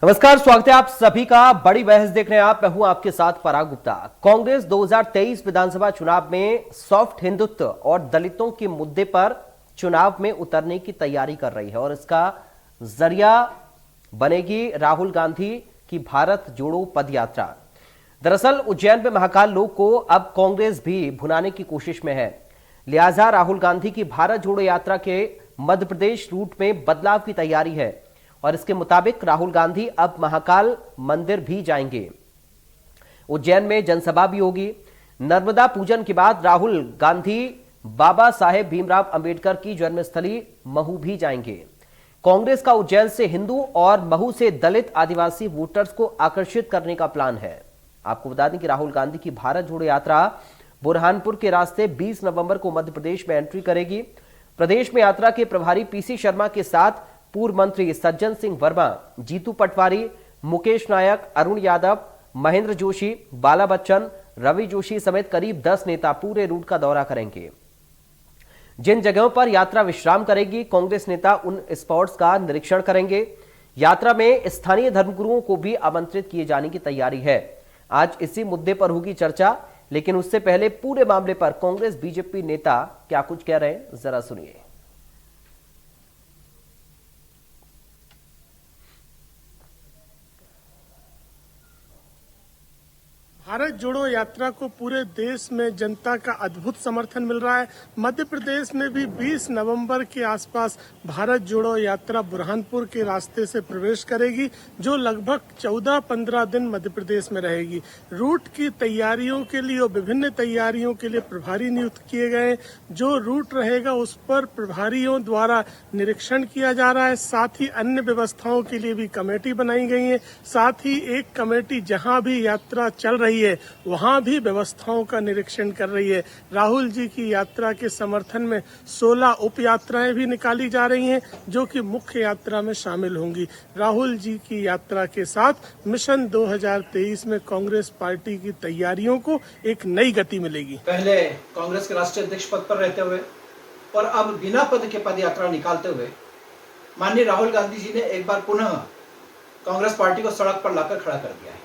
नमस्कार, स्वागत है आप सभी का। बड़ी बहस देख रहे हैं आप, मैं हूं आपके साथ पराग गुप्ता। कांग्रेस 2023 विधानसभा चुनाव में सॉफ्ट हिंदुत्व और दलितों के मुद्दे पर चुनाव में उतरने की तैयारी कर रही है और इसका जरिया बनेगी राहुल गांधी की भारत जोड़ो पद यात्रा। दरअसल उज्जैन में महाकाल लोक को अब कांग्रेस भी भुनाने की कोशिश में है, लिहाजा राहुल गांधी की भारत जोड़ो यात्रा के मध्य प्रदेश रूट में बदलाव की तैयारी है और इसके मुताबिक राहुल गांधी अब महाकाल मंदिर भी जाएंगे। उज्जैन में जनसभा भी होगी। नर्मदा पूजन के बाद राहुल गांधी बाबा साहेब भीमराव अंबेडकर की जन्मस्थली महू भी जाएंगे। कांग्रेस का उज्जैन से हिंदू और महू से दलित आदिवासी वोटर्स को आकर्षित करने का प्लान है। आपको बता दें कि राहुल गांधी की भारत जोड़ो यात्रा बुरहानपुर के रास्ते 20 नवंबर को मध्य प्रदेश में एंट्री करेगी। प्रदेश में यात्रा के प्रभारी पीसी शर्मा के साथ पूर्व मंत्री सज्जन सिंह वर्मा, जीतू पटवारी, मुकेश नायक, अरुण यादव, महेंद्र जोशी, बाला बच्चन, रवि जोशी समेत करीब 10 नेता पूरे रूट का दौरा करेंगे। जिन जगहों पर यात्रा विश्राम करेगी, कांग्रेस नेता उन स्पॉट्स का निरीक्षण करेंगे। यात्रा में स्थानीय धर्मगुरुओं को भी आमंत्रित किए जाने की तैयारी है। आज इसी मुद्दे पर होगी चर्चा, लेकिन उससे पहले पूरे मामले पर कांग्रेस बीजेपी नेता क्या कुछ कह रहे हैं, जरा सुनिए। भारत जोड़ो यात्रा को पूरे देश में जनता का अद्भुत समर्थन मिल रहा है। मध्य प्रदेश में भी 20 नवंबर के आसपास भारत जोड़ो यात्रा बुरहानपुर के रास्ते से प्रवेश करेगी, जो लगभग 14-15 दिन मध्य प्रदेश में रहेगी। रूट की तैयारियों के लिए और विभिन्न तैयारियों के लिए प्रभारी नियुक्त किए गए। जो रूट रहेगा उस पर प्रभारियों द्वारा निरीक्षण किया जा रहा है। साथ ही अन्य व्यवस्थाओं के लिए भी कमेटी बनाई गई है। साथ ही एक कमेटी जहां भी यात्रा चल रही है वहां भी व्यवस्थाओं का निरीक्षण कर रही है। राहुल जी की यात्रा के समर्थन में 16 उप यात्राएं भी निकाली जा रही हैं, जो कि मुख्य यात्रा में शामिल होंगी। राहुल जी की यात्रा के साथ मिशन 2023 में कांग्रेस पार्टी की तैयारियों को एक नई गति मिलेगी। पहले कांग्रेस के राष्ट्रीय अध्यक्ष पद पर रहते हुए और अब बिना पद के पद यात्रा निकालते हुए माननीय राहुल गांधी जी ने एक बार पुनः कांग्रेस पार्टी को सड़क पर लाकर खड़ा कर दिया है।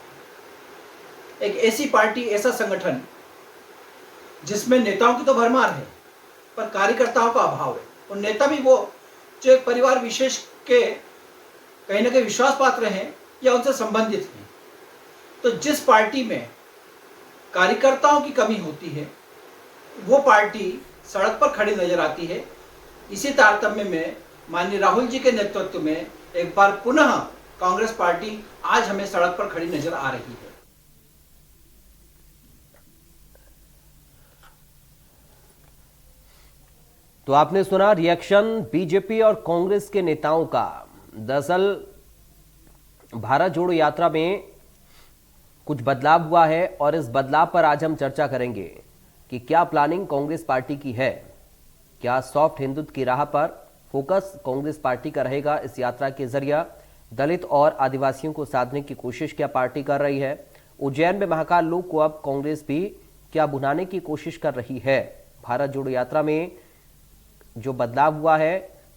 एक ऐसी पार्टी, ऐसा संगठन जिसमें नेताओं की तो भरमार है पर कार्यकर्ताओं का अभाव है। और नेता भी वो जो एक परिवार विशेष के कहीं ना कहीं विश्वास पात्र हैं या उनसे संबंधित हैं। तो जिस पार्टी में कार्यकर्ताओं की कमी होती है वो पार्टी सड़क पर खड़ी नजर आती है। इसी तारतम्य में माननीय राहुल जी के नेतृत्व में एक बार पुनः कांग्रेस पार्टी आज हमें सड़क पर खड़ी नजर आ रही है। तो आपने सुना रिएक्शन बीजेपी और कांग्रेस के नेताओं का। दरअसल भारत जोड़ो यात्रा में कुछ बदलाव हुआ है और इस बदलाव पर आज हम चर्चा करेंगे कि क्या प्लानिंग कांग्रेस पार्टी की है। क्या सॉफ्ट हिंदुत्व की राह पर फोकस कांग्रेस पार्टी का रहेगा। इस यात्रा के जरिए दलित और आदिवासियों को साधने की कोशिश क्या पार्टी कर रही है। उज्जैन में महाकाल लोक को अब कांग्रेस भी क्या भुनाने की कोशिश कर रही है। भारत जोड़ो यात्रा में जो बदलाव हुआ है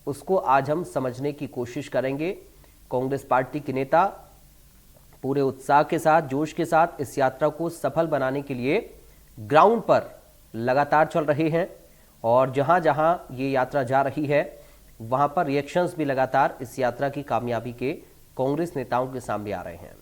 उसको आज हम समझने की कोशिश करेंगे। कांग्रेस पार्टी के नेता पूरे उत्साह के साथ, जोश के साथ इस यात्रा को सफल बनाने के लिए ग्राउंड पर लगातार चल रहे हैं और जहां जहां ये यात्रा जा रही है वहां पर रिएक्शंस भी लगातार इस यात्रा की कामयाबी के कांग्रेस नेताओं के सामने आ रहे हैं।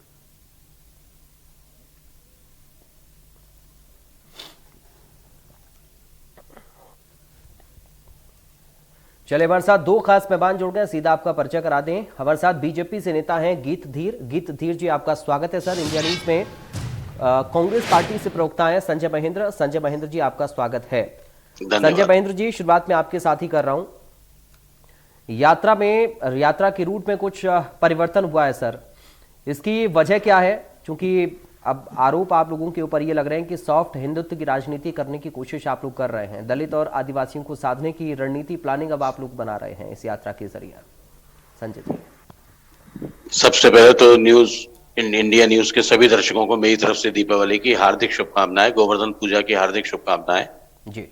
चले, हमारे साथ दो खास मेहमान जुड़ गए, सीधा आपका परिचय करा दें। हमारे साथ बीजेपी से नेता हैं गीत धीर। गीत धीर जी, आपका स्वागत है सर इंडिया न्यूज में। कांग्रेस पार्टी से प्रवक्ता है संजय महेंद्र। संजय महेंद्र जी, आपका स्वागत है। संजय महेंद्र जी, शुरुआत में आपके साथ ही कर रहा हूं। यात्रा के रूट में कुछ परिवर्तन हुआ है सर, इसकी वजह क्या है? क्योंकि अब आरोप आप लोगों के ऊपर ये लग रहे हैं कि सॉफ्ट हिंदुत्व की राजनीति करने की कोशिश आप लोग कर रहे हैं। दलित और आदिवासियों को साधने की रणनीति, प्लानिंग अब आप लोग बना रहे हैं इस यात्रा के जरिए। संजय जी, सबसे पहले तो इंडिया न्यूज के सभी दर्शकों को मेरी तरफ से दीपावली की हार्दिक शुभकामनाएं, गोवर्धन पूजा की हार्दिक शुभकामनाएं जी।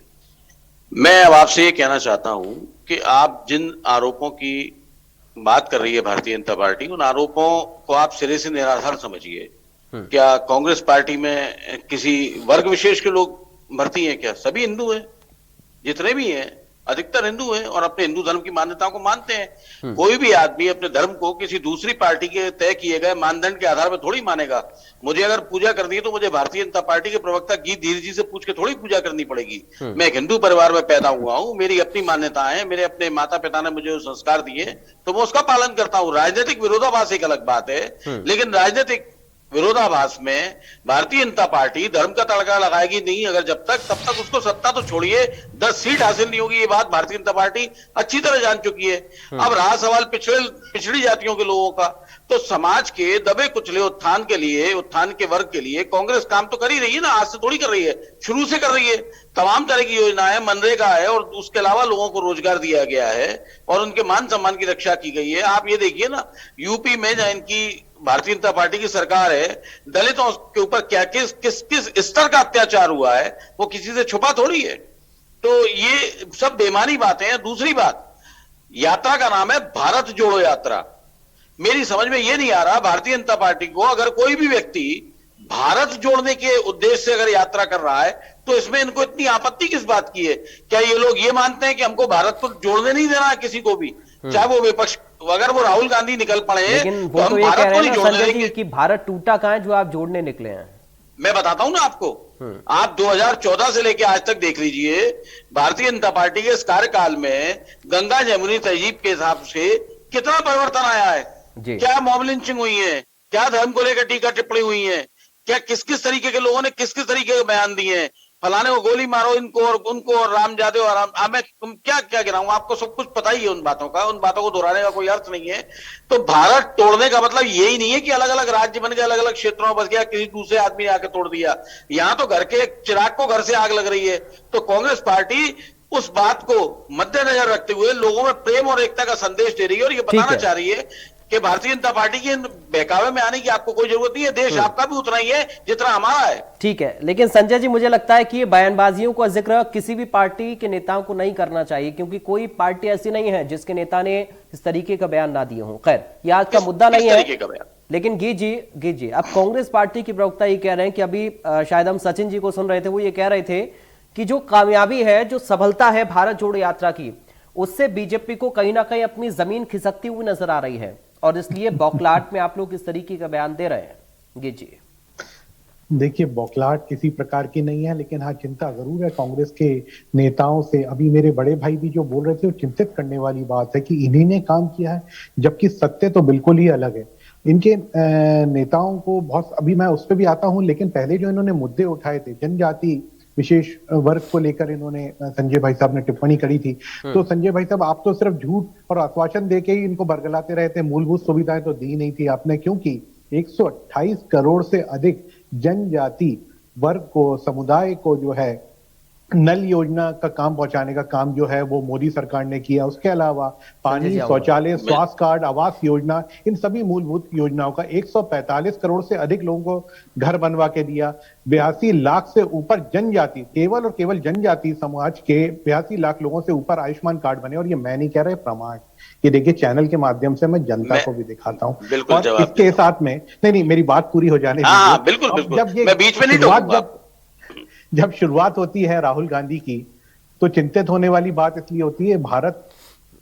मैं अब आपसे ये कहना चाहता हूं कि आप जिन आरोपों की बात कर रही है भारतीय जनता पार्टी, उन आरोपों को आप सिरे से निराधार समझिए। क्या कांग्रेस पार्टी में किसी वर्ग विशेष के लोग भर्ती हैं? क्या सभी हिंदू हैं? जितने भी हैं अधिकतर हिंदू हैं और अपने हिंदू धर्म की मान्यताओं को मानते हैं। कोई भी आदमी अपने धर्म को किसी दूसरी पार्टी के तय किए गए मानदंड के आधार पर थोड़ी मानेगा। मुझे अगर पूजा करनी है तो मुझे भारतीय जनता पार्टी के प्रवक्ता गीत धीर जी से पूछ के थोड़ी पूजा करनी पड़ेगी। मैं एक हिंदू परिवार में पैदा हुआ हूं, मेरी अपनी मान्यताएं हैं, मेरे अपने माता पिता ने मुझे संस्कार दिए तो मैं उसका पालन करता हूं। राजनीतिक विरोधाभास एक अलग बात है, लेकिन राजनीतिक विरोधाभास में भारतीय जनता पार्टी धर्म का तड़का लगाएगी नहीं। अगर जब तक तब तक उसको सत्ता तो छोड़िए 10 सीट हासिल नहीं होगी, ये बात भारतीय जनता पार्टी अच्छी तरह जान चुकी है। अब रहा सवाल पिछड़ी जातियों के लोगों का, तो समाज के दबे कुचले उत्थान के लिए, उत्थान के वर्ग के लिए कांग्रेस काम तो कर ही रही है ना, आज से थोड़ी कर रही है, शुरू से कर रही है। तमाम तरह की योजनाएं, मनरेगा है और उसके अलावा लोगों को रोजगार दिया गया है और उनके मान सम्मान की रक्षा की गई है। आप ये देखिए ना, यूपी में जहां इनकी भारतीय जनता पार्टी की सरकार है, दलितों के ऊपर क्या किस किस किस स्तर का अत्याचार हुआ है वो किसी से छुपा थोड़ी है। तो ये सब बेमानी बातें हैं। दूसरी बात, यात्रा का नाम है भारत जोड़ो यात्रा। मेरी समझ में ये नहीं आ रहा भारतीय जनता पार्टी को, अगर कोई भी व्यक्ति भारत जोड़ने के उद्देश्य से अगर यात्रा कर रहा है तो इसमें इनको इतनी आपत्ति किस बात की है? क्या ये लोग ये मानते हैं कि हमको भारत को जोड़ने नहीं देना है किसी को भी, चाहे वो विपक्ष, अगर वो राहुल गांधी निकल पड़े लेकिन तो वो हम तो ये कह भारत रहे को हैं नहीं ना जोड़ने संजय देंगे। जी कि भारत टूटा कहां है जो आप जोड़ने निकले हैं। मैं बताता हूं ना आपको, आप 2014 से लेकर आज तक देख लीजिए, भारतीय जनता पार्टी के इस कार्यकाल में गंगा जमुनी तहजीब के हिसाब से कितना परिवर्तन आया है। क्या मॉब लिंचिंग हुई है, क्या धर्म को लेकर टीका टिप्पणी हुई है, क्या किस किस तरीके के लोगों ने किस किस तरीके के बयान दिए हैं, फलाने को गोली मारो, इनको और उनको, और राम जादे और राम, मैं क्या क्या गिनाऊं, आपको सब कुछ पता ही है उन बातों का, उन बातों को दोहराने का कोई अर्थ नहीं है। तो भारत तोड़ने का मतलब यही नहीं है कि अलग अलग राज्य बन गए, अलग अलग क्षेत्रों में बस गया, किसी दूसरे आदमी ने आकर तोड़ दिया। यहां तो घर के चिराग को घर से आग लग रही है। तो कांग्रेस पार्टी उस बात को मद्देनजर रखते हुए लोगों में प्रेम और एकता का संदेश दे रही है और ये बताना चाह रही है कि भारतीय जनता पार्टी के बहकावे में आने की आपको कोई जरूरत नहीं है, देश आपका भी उतना ही है जितना हमारा है। ठीक है, लेकिन संजय जी मुझे लगता है कि ये बयानबाजियों का जिक्र किसी भी पार्टी के नेताओं को नहीं करना चाहिए, क्योंकि कोई पार्टी ऐसी नहीं है जिसके नेता ने इस तरीके का बयान ना दिए हों। खैर, ये आज का मुद्दा नहीं है, लेकिन गी जी अब कांग्रेस पार्टी के प्रवक्ता ये कह रहे हैं कि अभी शायद हम सचिन जी को सुन रहे थे, वो ये कह रहे थे कि जो कामयाबी है, जो सफलता है भारत जोड़ो यात्रा की, उससे बीजेपी को कहीं ना कहीं अपनी जमीन खिसकती हुई नजर आ रही है और इसलिए बौखलाहट में आप लोग इस तरीके का बयान दे रहे हैं। जी देखिए, बौखलाहट किसी प्रकार की नहीं है, लेकिन हाँ चिंता जरूर है कांग्रेस के नेताओं से। अभी मेरे बड़े भाई भी जो बोल रहे थे वो चिंतित करने वाली बात है कि इन्हीं ने काम किया है, जबकि सत्य तो बिल्कुल ही अलग है। इनके नेताओं को बहुत, अभी मैं उस पर भी आता हूं, लेकिन पहले जो इन्होंने मुद्दे उठाए थे, जनजाति विशेष वर्ग को लेकर इन्होंने, संजय भाई साहब ने टिप्पणी करी थी, तो संजय भाई साहब आप तो सिर्फ झूठ और आश्वासन देके ही इनको बरगलाते रहे थे, मूलभूत सुविधाएं तो दी नहीं थी आपने, क्योंकि 128 करोड़ से अधिक जनजाति वर्ग को, समुदाय को जो है नल योजना का काम पहुंचाने का काम जो है वो मोदी सरकार ने किया। उसके अलावा पानी, शौचालय, स्वास्थ्य कार्ड, आवास योजना, इन सभी मूलभूत योजनाओं का 145 करोड़ से अधिक लोगों को घर बनवा के दिया। 82 लाख से ऊपर जनजाति, केवल और केवल जनजाति समाज के 82 लाख लोगों से ऊपर आयुष्मान कार्ड बने। और ये मैं नहीं कह रहा, प्रमाण ये देखिए, चैनल के माध्यम से मैं जनता को भी दिखाता हूँ। और इसके साथ में नहीं, मेरी बात पूरी हो जाने दीजिए। जब शुरुआत होती है राहुल गांधी की, तो चिंतित होने वाली बात इसलिए होती है, भारत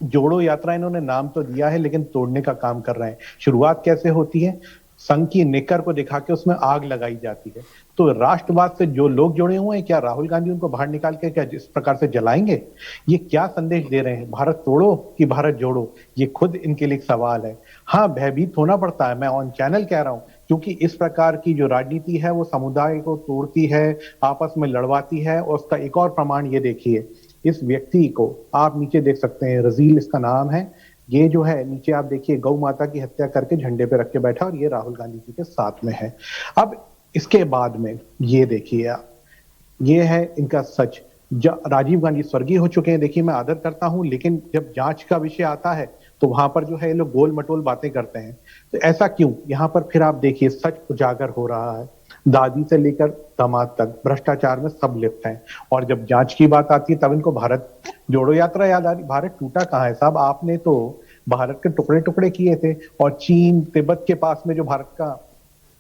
जोड़ो यात्रा इन्होंने नाम तो दिया है लेकिन तोड़ने का काम कर रहे हैं। शुरुआत कैसे होती है? संघ की निकर को दिखा के उसमें आग लगाई जाती है। तो राष्ट्रवाद से जो लोग जुड़े हुए हैं, क्या राहुल गांधी उनको बाहर निकाल के क्या इस प्रकार से जलाएंगे? ये क्या संदेश दे रहे हैं? भारत तोड़ो कि भारत जोड़ो, ये खुद इनके लिए एक सवाल है। हाँ, भयभीत होना पड़ता है, मैं ऑन चैनल कह रहा हूं, क्योंकि इस प्रकार की जो राजनीति है वो समुदाय को तोड़ती है, आपस में लड़वाती है। और उसका एक और प्रमाण ये देखिए, इस व्यक्ति को आप नीचे देख सकते हैं, रजील इसका नाम है, ये जो है नीचे आप देखिए गौ माता की हत्या करके झंडे पे रख के बैठा, और ये राहुल गांधी जी के साथ में है। अब इसके बाद में ये देखिए आप, ये है इनका सच। राजीव गांधी स्वर्गीय हो चुके हैं, देखिए मैं आदर करता हूं, लेकिन जब जांच का विषय आता है तो वहां पर जो है ये लोग गोल मटोल बातें करते हैं। तो ऐसा क्यों? यहाँ पर फिर आप देखिए सच उजागर हो रहा है। दादी से लेकर दामाद तक भ्रष्टाचार में सब लिप्त हैं। और जब जांच की बात आती है तब इनको भारत जोड़ो यात्रा याद आ रही। भारत टूटा कहाँ है साहब? आपने तो भारत के टुकड़े टुकड़े किए थे, और चीन तिब्बत के पास में जो भारत का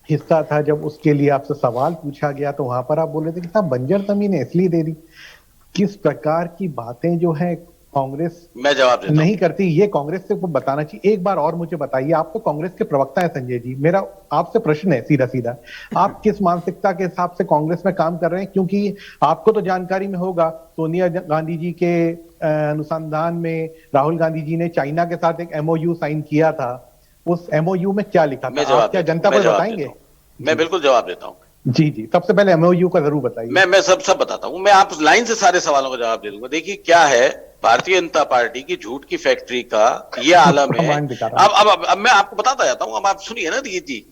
हिस्सा था, जब उसके लिए आपसे सवाल पूछा गया तो वहां पर आप बोल रहे थे कि साहब बंजर जमीन है इसलिए दे दी। किस प्रकार की बातें जो है कांग्रेस मैं जवाब देता नहीं करती, ये कांग्रेस से बताना चाहिए। एक बार और मुझे बताइए, आप तो कांग्रेस के प्रवक्ता है संजय जी, मेरा आपसे प्रश्न है सीधा सीधा, आप किस मानसिकता के हिसाब से कांग्रेस में काम कर रहे हैं? क्योंकि आपको तो जानकारी में होगा, सोनिया गांधी जी के अनुसंधान में राहुल गांधी जी ने चाइना के साथ एक एमओयू साइन किया था। उस एमओयू में क्या लिखा था, आप क्या जनता को बताएंगे? मैं बिल्कुल जवाब देता हूं। जी, सबसे पहले एमओयू का जरूर बताइए। मैं सब बताता हूं। मैं आप लाइन से सारे सवालों का जवाब दे दूंगा। देखिए क्या है, भारतीय जनता पार्टी की झूठ की फैक्ट्री का ये आलम है। अब मैं आपको बताता जाता हूं, अब आप सुनिए ना जी।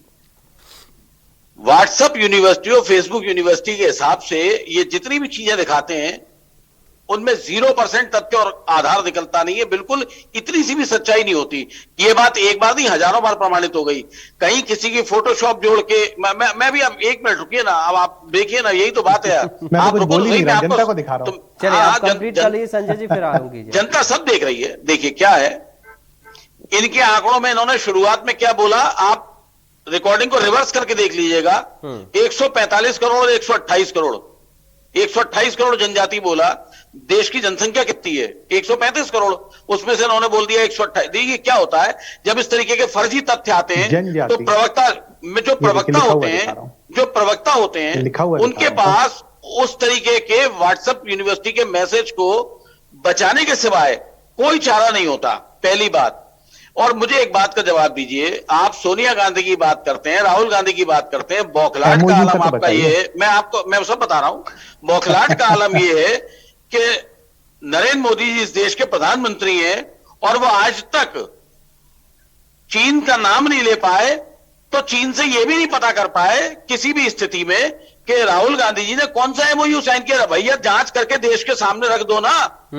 व्हाट्सएप यूनिवर्सिटी और फेसबुक यूनिवर्सिटी के हिसाब से ये जितनी भी चीजें दिखाते हैं उनमें 0% तथ्य और आधार निकलता नहीं है, बिल्कुल इतनी सी भी सच्चाई नहीं होती। ये बात एक बार नहीं हजारों बार प्रमाणित हो गई। कहीं किसी की फोटोशॉप जोड़ के मैं भी, अब एक मिनट रुकिए ना, अब आप देखिए ना, यही तो बात है यार। आप रुको, जनता को दिखा रहा हूं। चलिए आप कंप्लीट कर लीजिए संजय जी, फिर आऊंगी। जनता सब देख रही है। देखिए क्या है, इनके आंकड़ों में इन्होंने शुरुआत में क्या बोला, आप रिकॉर्डिंग को रिवर्स करके देख लीजिएगा। 145 करोड़ और 128 करोड़, 128 करोड़ जनजाति बोला। देश की जनसंख्या कितनी है? 135 करोड़, उसमें से उन्होंने बोल दिया 128। देखिए क्या होता है, जब इस तरीके के फर्जी तथ्य आते हैं तो प्रवक्ता में जो प्रवक्ता होते हैं उनके पास उस तरीके के व्हाट्सएप यूनिवर्सिटी के मैसेज को बचाने के सिवाय कोई चारा नहीं होता, पहली बात। और मुझे एक बात का जवाब दीजिए, आप सोनिया गांधी की बात करते हैं, राहुल गांधी की बात करते हैं, बौखलाहट का आलम आपका ये है। मैं सब बता रहा हूं। बौखलाहट का आलम ये है कि नरेंद्र मोदी जी इस देश के प्रधानमंत्री हैं और वो आज तक चीन का नाम नहीं ले पाए, तो चीन से यह भी नहीं पता कर पाए किसी भी स्थिति में कि राहुल गांधी जी ने कौन सा एमओयू साइन किया। भैया जांच करके देश के सामने रख दो ना,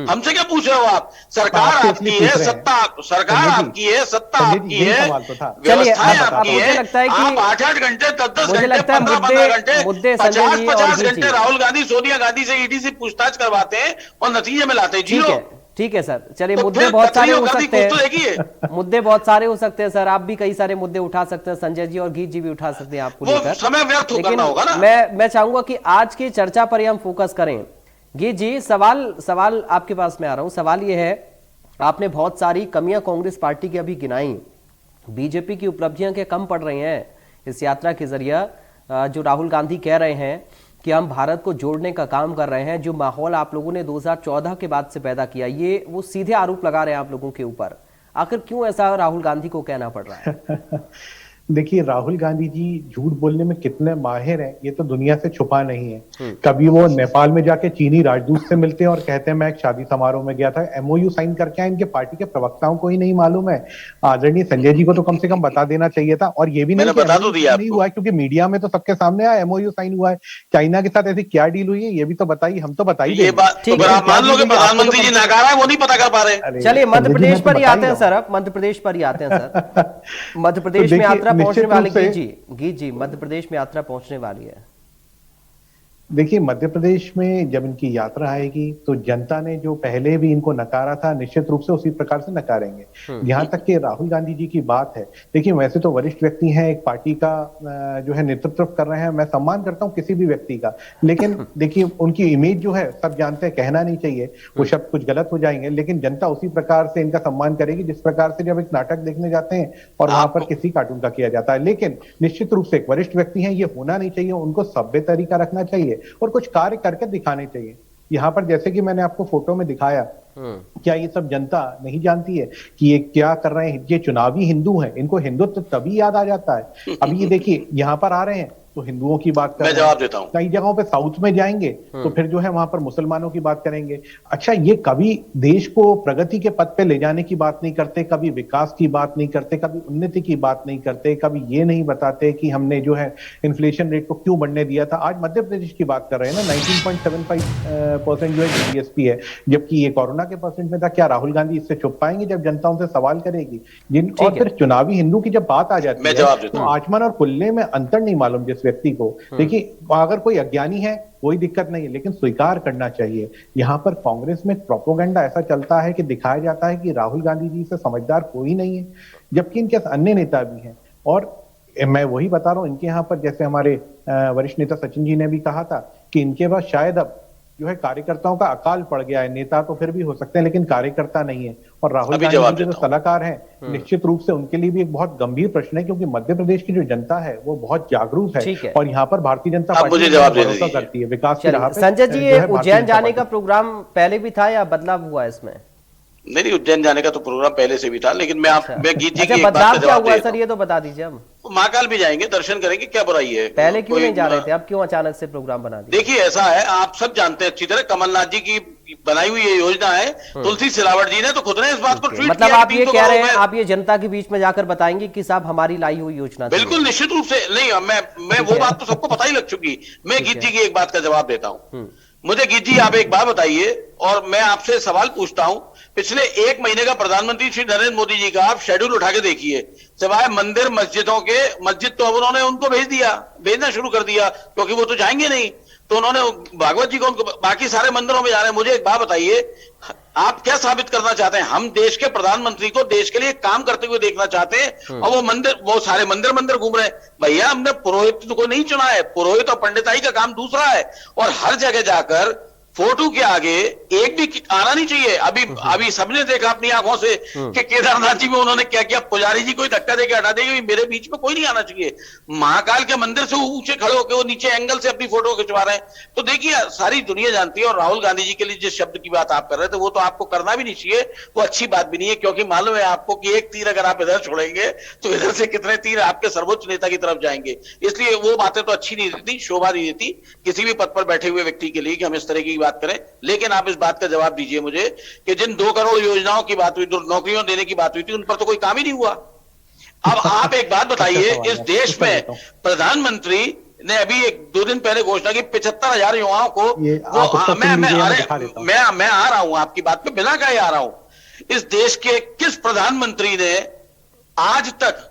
हमसे क्या पूछ रहे हो आप? सरकार आपकी है, सरकार आपकी है, सत्ता आपकी है, व्यवस्थाएं आपकी है। आप 8-8 घंटे, 10-10 घंटे, 15-15 घंटे, 50-50 घंटे राहुल गांधी सोनिया गांधी से ईडी से पूछताछ करवाते हैं और नतीजे में लाते हैं जीरो। ठीक है सर, चलिए मुद्दे बहुत सारे हो सकते हैं, मुद्दे बहुत सारे हो सकते हैं सर, आप भी कई सारे मुद्दे उठा सकते हैं, संजय जी और गीत जी भी उठा सकते हैं आपको लेकर, समय व्यर्थ करना होगा ना। मैं चाहूंगा कि आज की चर्चा पर ही हम फोकस करें। गीत जी, सवाल आपके पास में आ रहा हूं। सवाल ये है, आपने बहुत सारी कमियां कांग्रेस पार्टी की अभी गिनाई, बीजेपी की उपलब्धियां क्या कम पड़ रही हैं इस यात्रा के जरिए? जो राहुल गांधी कह रहे हैं कि हम भारत को जोड़ने का काम कर रहे हैं, जो माहौल आप लोगों ने 2014 के बाद से पैदा किया, ये वो सीधे आरोप लगा रहे हैं आप लोगों के ऊपर। आखिर क्यों ऐसा राहुल गांधी को कहना पड़ रहा है? देखिए, राहुल गांधी जी झूठ बोलने में कितने माहिर हैं ये तो दुनिया से छुपा नहीं है। कभी वो नेपाल में जाके चीनी राजदूत से मिलते हैं और कहते हैं मैं एक शादी समारोह में गया था, एमओयू साइन करके आए। इनके पार्टी के प्रवक्ताओं को ही नहीं मालूम है। आदरणीय संजय जी को तो कम से कम बता देना चाहिए था। और ये भी नहीं हुआ है, क्योंकि मीडिया में तो सबके सामने आया एमओयू साइन हुआ है। चाइना के साथ ऐसी क्या डील हुई है ये भी तो बताइए, हम तो बताइए। प्रधानमंत्री जी नकार है, वो नहीं पता कर पा रहे। चलिए मध्य प्रदेश पर ही आते हैं सर, अब मध्य प्रदेश पर ही आते हैं सर। मध्य प्रदेश में यात्रा पहुंचने वाली गीत जी, मध्य प्रदेश में यात्रा पहुंचने वाली है। देखिए, मध्य प्रदेश में जब इनकी यात्रा आएगी तो जनता ने जो पहले भी इनको नकारा था, निश्चित रूप से उसी प्रकार से नकारेंगे। यहां तक कि राहुल गांधी जी की बात है, देखिए वैसे तो वरिष्ठ व्यक्ति हैं, एक पार्टी का जो है नेतृत्व कर रहे हैं, मैं सम्मान करता हूं किसी भी व्यक्ति का, लेकिन देखिए उनकी इमेज जो है सब जानते हैं, कहना नहीं चाहिए, वो शब्द कुछ गलत हो जाएंगे, लेकिन जनता उसी प्रकार से इनका सम्मान करेगी जिस प्रकार से जब एक नाटक देखने जाते हैं और वहां पर किसी कार्टून का किया जाता है। लेकिन निश्चित रूप से एक वरिष्ठ व्यक्ति हैं, ये होना नहीं चाहिए, उनको सभ्य तरीका रखना चाहिए और कुछ कार्य करके दिखाने चाहिए। यहाँ पर जैसे कि मैंने आपको फोटो में दिखाया, क्या ये सब जनता नहीं जानती है कि ये क्या कर रहे हैं? ये चुनावी हिंदू हैं, इनको हिंदुत्व तभी याद आ जाता है। अब ये देखिए यहाँ पर आ रहे हैं तो हिंदुओं की बात कर, मैं जवाब देता हूं। कई जगहों पे साउथ में जाएंगे तो फिर जो है वहां पर मुसलमानों की बात करेंगे। अच्छा, ये कभी देश को प्रगति के पथ पे ले जाने की बात नहीं करते, कभी विकास की बात नहीं करते, कभी उन्नति की बात नहीं करते, कभी ये नहीं बताते कि हमने जो है इन्फ्लेशन रेट को क्यों बढ़ने दिया था। आज मध्य प्रदेश की बात कर रहे हैं ना, 19.75% जो है जीएसपी है, जबकि ये कोरोना के परसेंट में था। क्या राहुल गांधी इससे छुप पाएंगे जब जनता उनसे सवाल करेगी? और फिर चुनावी हिंदू की जब बात आ जाती है तो आसमान और कुल्ले में अंतर नहीं मालूम। जिस व्यक्ति को, देखिए अगर कोई अज्ञानी है कोई दिक्कत नहीं है, लेकिन स्वीकार करना चाहिए। यहाँ पर कांग्रेस में प्रोपोगंडा ऐसा चलता है कि दिखाया जाता है कि राहुल गांधी जी से समझदार कोई नहीं है, जबकि इनके अन्य नेता भी हैं। और मैं वही बता रहा हूं, इनके यहाँ पर जैसे हमारे वरिष्ठ नेता सचिन जी ने भी कहा था कि इनके पास शायद अब जो है कार्यकर्ताओं का अकाल पड़ गया है। नेता तो फिर भी हो सकते हैं लेकिन कार्यकर्ता नहीं है। और राहुल गांधी जी जो सलाहकार हैं, निश्चित रूप से उनके लिए भी एक बहुत गंभीर प्रश्न है, क्योंकि मध्य प्रदेश की जो जनता है वो बहुत जागरूक है और यहाँ पर भारतीय जनता पार्टी भरोसा करती है विकास की राह पे। संजय जी, ये उज्जैन जाने का प्रोग्राम पहले भी था या बदलाव हुआ इसमें? नहीं, उज्जैन जाने का तो प्रोग्राम पहले से भी था, लेकिन मैं गीत जी की एक बात बदलाव का क्या जवाब हुआ देता सर, ये तो बता दीजिए। हम महाकाल भी जाएंगे, दर्शन करेंगे, क्या बुराई है? पहले क्यों नहीं जा रहे थे, अब क्यों अचानक से प्रोग्राम बना दिया? देखिए ऐसा है, आप सब जानते हैं अच्छी तरह, कमलनाथ जी की बनाई हुई ये योजना है, तुलसी सिलावट जी ने तो खुद ने इस बात को ट्वीट मतलब आप ये कह रहे हैं, आप ये जनता के बीच में जाकर बताएंगे कि साहब हमारी लाई हुई योजना? बिल्कुल निश्चित रूप से नहीं, मैं वो बात तो सबको पता ही लग चुकी। मैं गीत जी की एक बात का जवाब देता हूं। मुझे गीत जी आप एक बात बताइए, और मैं आपसे सवाल पूछता हूं, पिछले 1 महीने का प्रधानमंत्री श्री नरेंद्र मोदी जी का आप शेड्यूल उठा के देखिए, सिवाय मंदिर मस्जिदों के, मस्जिद तो अब उन्होंने उनको भेजना शुरू कर दिया, क्योंकि वो तो जाएंगे नहीं, तो उन्होंने भागवत जी को उनको बाकी सारे मंदिरों में जा रहे हैं। मुझे एक बात बताइए, आप क्या साबित करना चाहते हैं? हम देश के प्रधानमंत्री को देश के लिए काम करते हुए देखना चाहते हैं, और वो सारे मंदिर घूम रहे हैं। भैया, हमने पुरोहित को नहीं चुना है, पुरोहित और पंडिताई का काम दूसरा है। और हर जगह जाकर फोटो के आगे एक भी आना नहीं चाहिए। अभी सबने देखा अपनी आंखों से कि केदारनाथ जी में उन्होंने क्या किया, पुजारी जी को धक्का देके हटा देंगे, मेरे बीच में कोई नहीं आना चाहिए। महाकाल के मंदिर से ऊंचे खड़े होकर वो नीचे एंगल से अपनी फोटो खिंचवा रहे हैं। तो देखिए, सारी दुनिया जानती है। और राहुल गांधी जी के लिए जिस शब्द की बात आप कर रहे थे, वो तो आपको करना भी नहीं चाहिए, वो अच्छी बात भी नहीं है, क्योंकि मालूम है आपको कि एक तीर अगर आप इधर छोड़ेंगे तो इधर से कितने तीर आपके सर्वोच्च नेता की तरफ जाएंगे। इसलिए वो बातें तो अच्छी नहीं रहती, शोभा नहीं देती किसी भी पद पर बैठे हुए व्यक्ति के लिए कि हम इस तरह की बात करें। लेकिन आप इस बात का जवाब दीजिए मुझे कि जिन 2 करोड़ योजनाओं की बात हुई, नौकरियों देने की बात हुई थी, उन पर तो कोई काम ही नहीं हुआ। अब आप एक बात बताइए, इस देश में प्रधानमंत्री ने अभी 1-2 दिन पहले घोषणा की 75,000 युवाओं को मैं आ रहा हूं आपकी बात पे, बिना कहे आ रहा हूं। इस देश के किस प्रधानमंत्री ने आज तक,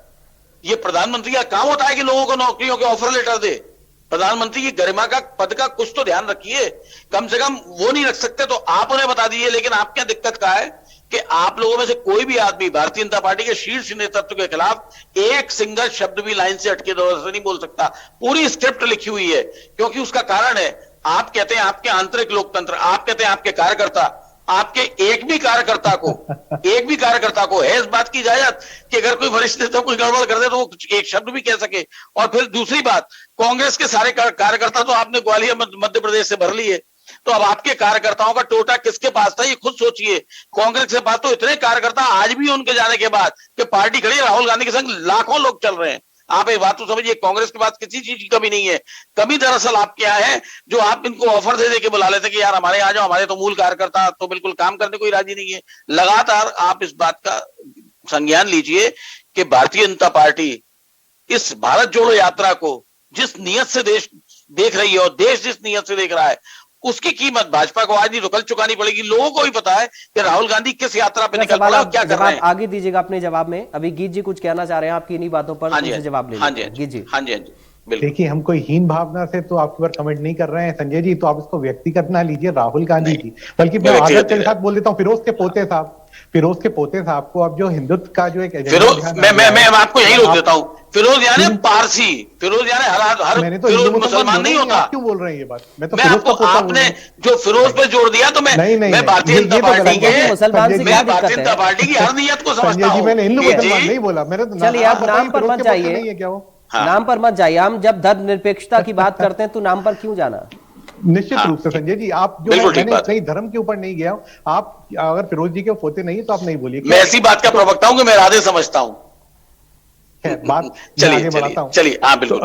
ये प्रधानमंत्री का काम होता है कि लोगों को नौकरियों के ऑफर लेटर दे? प्रधानमंत्री की गरिमा का, पद का कुछ तो ध्यान रखिए, कम से कम वो नहीं रख सकते तो आप उन्हें बता दीजिए। लेकिन आप क्या दिक्कत का है कि आप लोगों में से कोई भी आदमी भारतीय जनता पार्टी के शीर्ष नेतृत्व के खिलाफ एक सिंगल शब्द भी लाइन से हटके दौर से नहीं बोल सकता। पूरी स्क्रिप्ट लिखी हुई है, क्योंकि उसका कारण है, आप कहते हैं आपके आंतरिक लोकतंत्र, आप कहते हैं आपके कार्यकर्ता, आपके एक भी कार्यकर्ता को है इस बात की इजाजत कि अगर कोई वरिष्ठ नेता कोई गड़बड़ कर दे तो वो एक शब्द भी कह सके। और फिर दूसरी बात, कांग्रेस के सारे कार्यकर्ता तो आपने ग्वालियर मध्य प्रदेश से भर लिए, तो अब आपके कार्यकर्ताओं का टोटा किसके पास था, ये खुद सोचिए। कांग्रेस के पास तो इतने कार्यकर्ता आज भी उनके जाने के बाद कि पार्टी खड़ी, राहुल गांधी के संग लाखों लोग चल रहे हैं। आप एक बात तो समझिए, कांग्रेस के पास किसी चीज की कमी नहीं है। कमी दरअसल आपके यहाँ है, जो आप इनको ऑफर दे के बुला लेते कि यार हमारे आ जाओ, हमारे तो मूल कार्यकर्ता तो बिल्कुल काम करने को ही राजी नहीं है। लगातार आप इस बात का संज्ञान लीजिए कि भारतीय जनता पार्टी इस भारत जोड़ो यात्रा को जिस नियत से देश देख रही है और देश जिस नियत से देख रहा है, उसकी कीमत भाजपा को आज नहीं तो कल चुकानी पड़ेगी। लोगों को भी पता है कि राहुल गांधी किस यात्रा पे निकल पड़ा और क्या कर रहे हैं। आगे दीजिएगा अपने जवाब में। अभी गीत जी कुछ कहना चाह रहे हैं आपकी इन्हीं बातों पर, उनसे जवाब ले लीजिए। गीत जी। हाँ जी। देखिए, हम कोई हीन भावना से तो आपके ऊपर कमेंट नहीं कर रहे हैं संजय जी, तो आप इसको व्यक्तिगत ना लीजिए राहुल गांधी जी, बल्कि मैं आदर के साथ बोल देता हूँ फिरोज के पोते साहब को अब जो हिंदुत्व का जो एक मैं आपको यही रोक देता हूँ। फिरोज यानी पारसी, फिरोज यानी हर फिरोज मुसलमान नहीं होता। क्यों बोल रहे हैं ये बात? मैं आपको, आपने जो फिरोज पे जोड़ दिया तो मैं भारतीय जनता पार्टी की हर नियत को समझता हूँ। मैंने हिंदू मुसलमान नहीं बोला, मैंने तो चलिए आप नाम पर मत जाइए, क्या वो नाम पर मत जाइए। हम जब धर्म निरपेक्षता की बात करते हैं तो नाम पर क्यों जाना? निश्चित रूप से संजय जी, आप जो मैंने कहीं धर्म के ऊपर नहीं गया हूं। आप अगर फिरोज जी के पोते नहीं तो आप नहीं बोलिए। मैं ऐसी बात का प्रवक्ता हूं कि मैं राधे समझता हूं। बात चलिए बिल्कुल।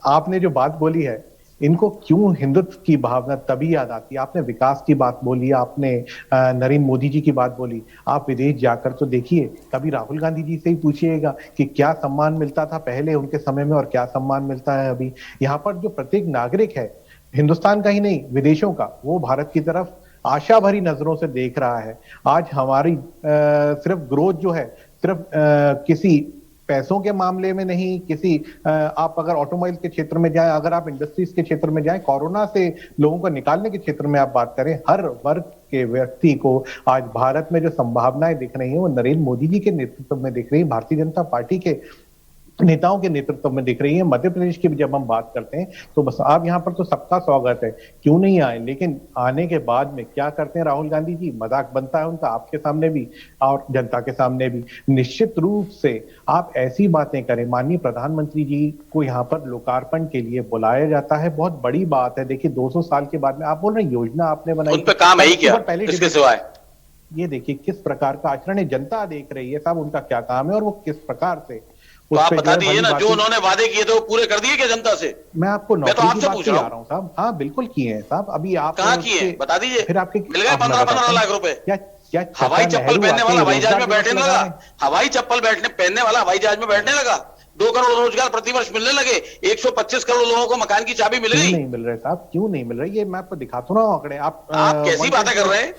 आपने जो बात बोली है, इनको क्यों हिंदुत्व की भावना तभी याद आती है। आपने विकास की बात बोली, आपने नरेंद्र मोदी जी की बात बोली। आप विदेश जाकर तो देखिए, कभी राहुल गांधी जी से ही पूछिएगा कि क्या सम्मान मिलता था पहले उनके समय में और क्या सम्मान मिलता है अभी। यहाँ पर जो प्रत्येक नागरिक है, हिंदुस्तान का ही नहीं विदेशों का, वो भारत की तरफ आशा भरी नजरों से देख रहा है। आज हमारी सिर्फ ग्रोथ जो है, सिर्फ किसी पैसों के मामले में नहीं, किसी आप अगर ऑटोमोबाइल के क्षेत्र में जाएं, अगर आप इंडस्ट्रीज के क्षेत्र में जाएं, कोरोना से लोगों को निकालने के क्षेत्र में आप बात करें, हर वर्ग के व्यक्ति को आज भारत में जो संभावनाएं दिख रही हैं वो नरेंद्र मोदी जी के नेतृत्व में दिख रही है, भारतीय जनता पार्टी के नेताओं के नेतृत्व में दिख रही है। मध्य प्रदेश की भी जब हम बात करते हैं तो बस आप यहाँ पर तो सबका स्वागत है, क्यों नहीं आए, लेकिन आने के बाद में क्या करते हैं राहुल गांधी जी, मजाक बनता है उनका आपके सामने भी और जनता के सामने भी। निश्चित रूप से आप ऐसी बातें करें, माननीय प्रधानमंत्री जी को यहाँ पर लोकार्पण के लिए बुलाया जाता है, बहुत बड़ी बात है। देखिए 200 साल के बाद में आप बोल रहे हैं योजना आपने बनाई, उन पे काम है ही क्या इसके सिवाय? ये देखिए किस प्रकार का आचरण है, जनता देख रही है साहब उनका क्या काम है और वो किस प्रकार से। तो आप बता दीजिए ना, जो उन्होंने वादे किए थे वो पूरे कर दिए क्या जनता से? मैं आपको मैं तो आपसे पूछ रहा हूँ साहब। हाँ बिल्कुल किए हैं साहब। अभी आप कहाँ किए बता दीजिए। फिर आपके मिल गए 15-15 लाख रुपए? क्या हवाई चप्पल पहनने वाला हवाई जहाज में बैठने लगा, हवाई चप्पल पहनने वाला हवाई जहाज में बैठने लगा, 2 करोड़ रोजगार प्रतिवर्ष मिलने लगे, 125 करोड़ लोगों को मकान की चाबी मिल गई। नहीं मिल रहे साहब, क्यों नहीं मिल रही? ये मैं आपको दिखाता हूँ आंकड़े। आप कैसी बातें कर रहे हैं?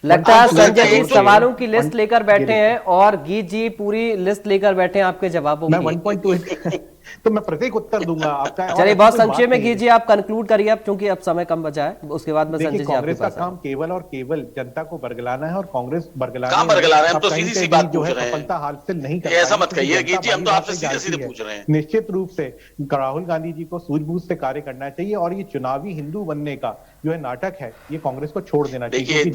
लगता है संजय जी सवालों की लिस्ट लेकर बैठे हैं और गीत जी पूरी लिस्ट लेकर बैठे हैं आपके जवाबों की। मैं 1.2 तो मैं प्रत्येक उत्तर दूंगा आपका। चलिए बहुत संक्षेप में कीजिए, आप कंक्लूड करिए अब, क्योंकि अब समय कम बचा है, उसके बाद में संजय जी कांग्रेस का काम केवल और केवल जनता को बरगलाना है और कांग्रेस बरगलाना है। हम तो सीधी सी बात जो पूछ है रहे हैं, सफलता हासिल नहीं कर, ऐसा मत कहिए जी, हम तो आपसे सीधे पूछ रहे हैं। निश्चित रूप से राहुल गांधी जी को सूझबूझ से कार्य करना चाहिए और ये चुनावी हिंदू बनने का जो है नाटक है, ये कांग्रेस को छोड़ देना चाहिए। देखिए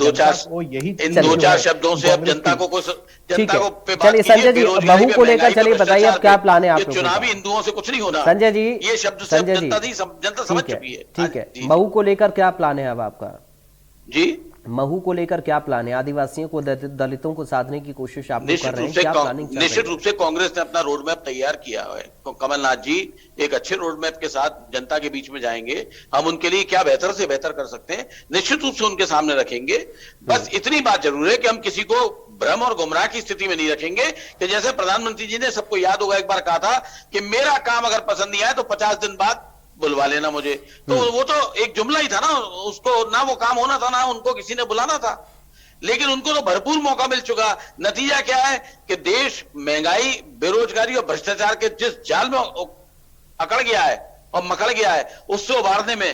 2-4 शब्दों से अब जनता को चलिए संजय जी बहू को लेकर चलिए बताइए अब क्या प्लान है आपके? चुनावी हिंदुओं से कुछ नहीं होना संजय जी, ये शब्द से जनता समझ चुकी है। ठीक है, महू को लेकर क्या प्लान है अब आपका? जी महू को लेकर क्या प्लान है? आदिवासियों को, दलितों को साधने की कोशिश आप कर रहे हैं, क्या प्लानिंग चल रही है? निश्चित रूप से कांग्रेस ने अपना रोड मैप तैयार किया है। तो कमलनाथ जी एक अच्छे रोड मैप के साथ जनता के बीच में जाएंगे, हम उनके लिए क्या बेहतर से बेहतर कर सकते हैं निश्चित रूप से उनके सामने रखेंगे। बस इतनी बात जरूर है कि हम किसी को भ्रम और गुमराह की स्थिति में नहीं रखेंगे कि जैसे प्रधानमंत्री जी ने, सबको याद होगा, एक बार कहा था कि मेरा काम अगर पसंद नहीं आया तो 50 दिन बाद बुलवा लेना मुझे। तो वो तो एक जुमला ही था ना, उसको ना वो काम होना था ना उनको किसी ने बुलाना था, लेकिन उनको तो भरपूर मौका मिल चुका। नतीजा क्या है कि देश महंगाई, बेरोजगारी और भ्रष्टाचार के जिस जाल में अकड़ गया है और मकड़ गया है, उससे उबारने में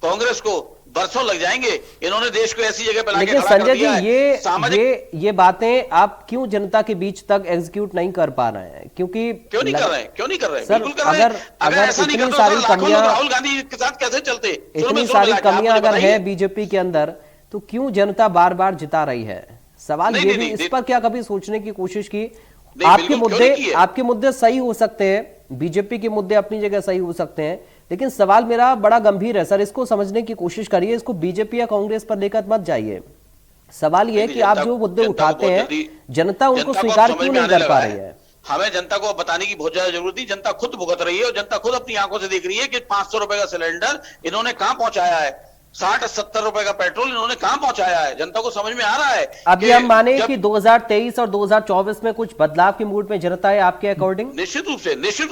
कांग्रेस को बरसों लग जाएंगे। इन्होंने देश को ऐसी जगह पे लाके खड़ा कर दिया है। लेकिन संजय जी ये बातें आप क्यों जनता के बीच तक एग्जीक्यूट नहीं कर पा रहे हैं? क्योंकि क्यों नहीं कर रहे हैं? क्यों नहीं कर रहे हैं? सर, बिल्कुल कर रहे हैं। अगर ऐसा नहीं करते तो राहुल गांधी के साथ कैसे चलते? इतनी सारी कमियां अगर है बीजेपी के अंदर तो क्यों जनता बार बार जिता रही है? सवाल ये भी, इस पर क्या कभी सोचने की कोशिश की? आपके मुद्दे सही हो सकते हैं, बीजेपी के मुद्दे अपनी जगह सही हो सकते हैं, लेकिन सवाल मेरा बड़ा गंभीर है सर, इसको समझने की कोशिश करिए, इसको बीजेपी या कांग्रेस पर लेकर मत जाइए। सवाल यह है कि आप जो मुद्दे उठाते हैं जनता उनको स्वीकार क्यों नहीं कर पा रही है? हमें जनता को बताने की बहुत ज्यादा जरूरत थी। जनता खुद भुगत रही है और जनता खुद अपनी आंखों से देख रही है कि 500 रुपए का सिलेंडर इन्होंने कहां पहुंचाया है, 60-70 रुपए का पेट्रोल इन्होंने कहां पहुंचाया है। जनता को समझ में आ रहा है। अभी हम माने कि 2023 और 2024 में कुछ बदलाव के मूड में जनता है आपके अकॉर्डिंग? निश्चित रूप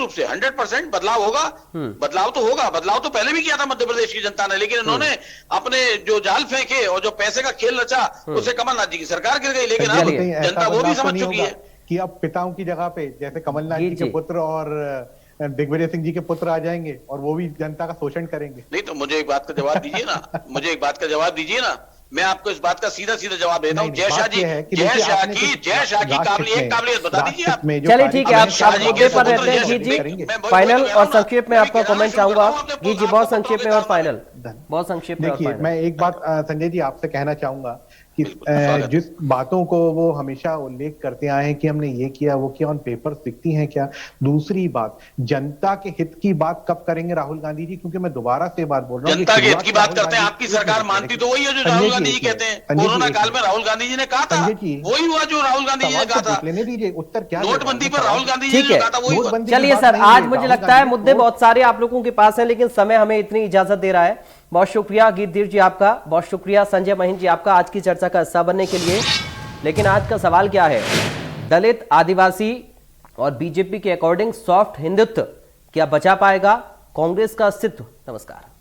से 100% बदलाव होगा। बदलाव तो होगा, बदलाव तो पहले भी किया था मध्य प्रदेश की जनता ने, लेकिन इन्होंने अपने जो जाल फेंके और जो पैसे का खेल रचा उससे कमलनाथ जी की सरकार गिर गई। लेकिन अब जनता वो भी समझ चुकी है कि अब पिताओं की जगह पे जैसे कमलनाथ जी के पुत्र और दिग्विजय सिंह जी के पुत्र आ जाएंगे और वो भी जनता का शोषण करेंगे। नहीं तो मुझे एक बात का जवाब दीजिए ना, मुझे एक बात का जवाब दीजिए ना, मैं आपको इस बात का सीधा सीधा जवाब देता हूँ। जय शाह की काबिलियत बता दीजिए आप। चलिए ठीक है, आप मुद्दे पर रहते हैं जी। फाइनल और संक्षेप में आपका कमेंट चाहूंगा जी। बहुत संक्षेप में और फाइनल, बहुत संक्षेप में। देखिए मैं एक बात संजय जी आपसे कहना चाहूंगा कि जिस बातों को वो हमेशा उल्लेख करते आए हैं कि हमने ये किया वो किया, ऑन पेपर दिखती हैं क्या? दूसरी बात, जनता के हित की बात कब करेंगे राहुल गांधी जी? क्योंकि मैं दोबारा से बात बोल रहा हूँ, जनता के हित की बात करते हैं। आपकी सरकार मानती तो वही है जो राहुल गांधी जी कहते हैं। कोरोना काल में राहुल गांधी जी ने कहा था, वही हुआ जो राहुल गांधी जी ने कहा था। लेने दीजिए उत्तर क्या, नोटबंदी पर राहुल गांधी जी ने कहा था वही हुआ। चलिए सर, आज मुझे लगता है मुद्दे बहुत सारे आप लोगों के पास हैं, लेकिन समय हमें इतनी इजाजत दे रहा है। बहुत शुक्रिया गीतधीर जी आपका, बहुत शुक्रिया संजय महिंद्र जी आपका आज की चर्चा का हिस्सा बनने के लिए। लेकिन आज का सवाल क्या है? दलित, आदिवासी और बीजेपी के अकॉर्डिंग सॉफ्ट हिंदुत्व क्या बचा पाएगा कांग्रेस का अस्तित्व? नमस्कार।